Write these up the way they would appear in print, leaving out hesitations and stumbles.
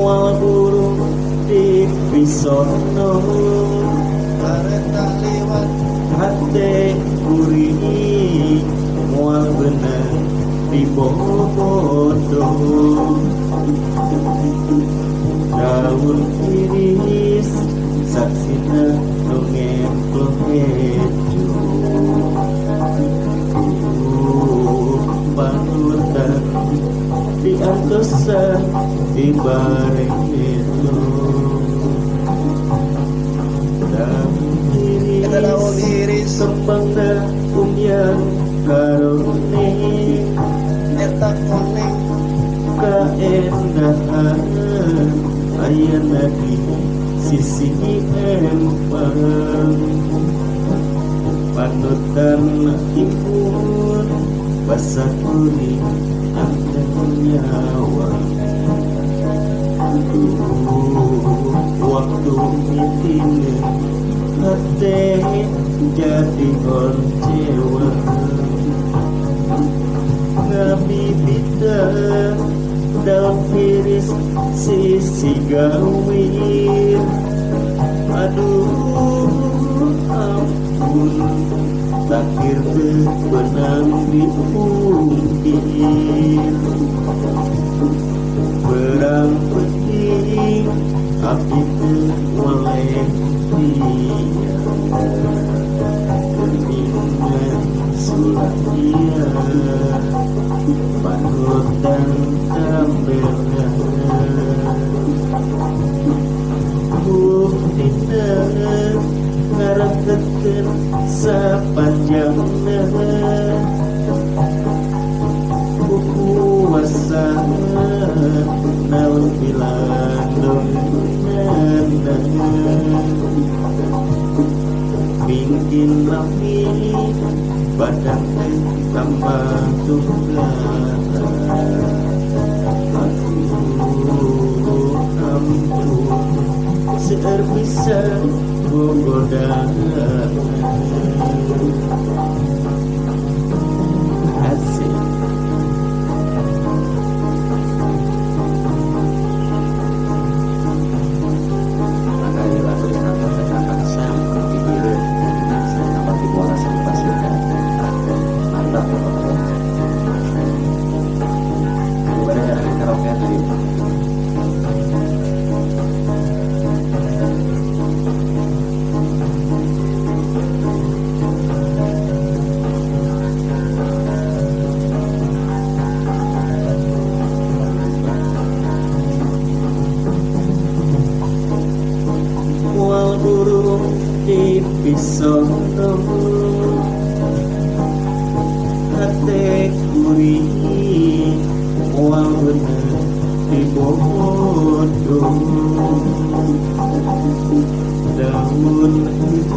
mual burung di pisono Kareta liwat hati gurih mual benang di bobodo daun iris saksina dongeng keheju panutan diantosan di bareng itu daun iris sembang dah umyan karone eta kuning keendahan ayana di sisi empang panutan imun basah kuning anteng nyawa waktu mitine hati jadi koncewa ngabibita daun iris sisi gawir aduh ampun takdir benang diungkir berang penting api oleh dia keningan sulania panut dan tambelnya tidak ngarakeun sapanjangna kuasa naon bilang dongana mungkin lami badan tambah tunggara ampun seer bisa gogoda asik pisono hati gurih mual bener di bobodo daun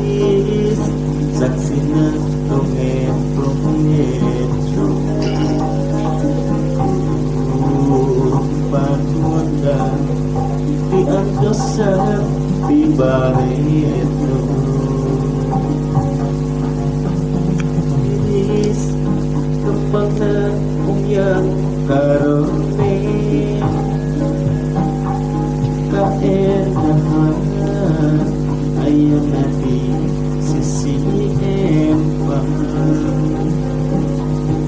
iris saksina dongeng prohejo panutan diantosan di bareto kembangna umyang karone kaendahan ayana di sisi empang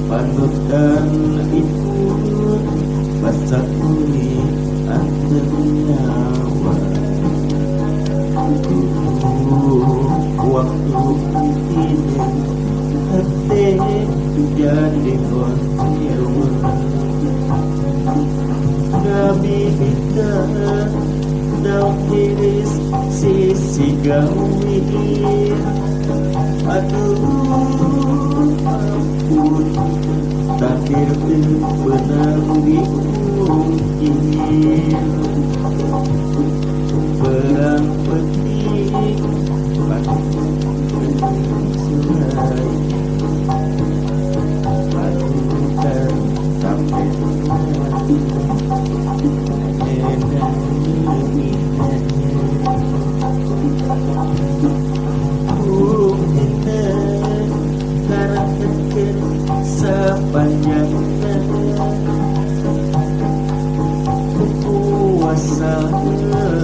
panutan ikut basah kulit anteng nyawa waktu ini hati jadi koncewa ngabibita daun iris sisi gawir aduh ampun takdir benang diungkir berang petik sungai panutan sampai sepanjang kuasa saha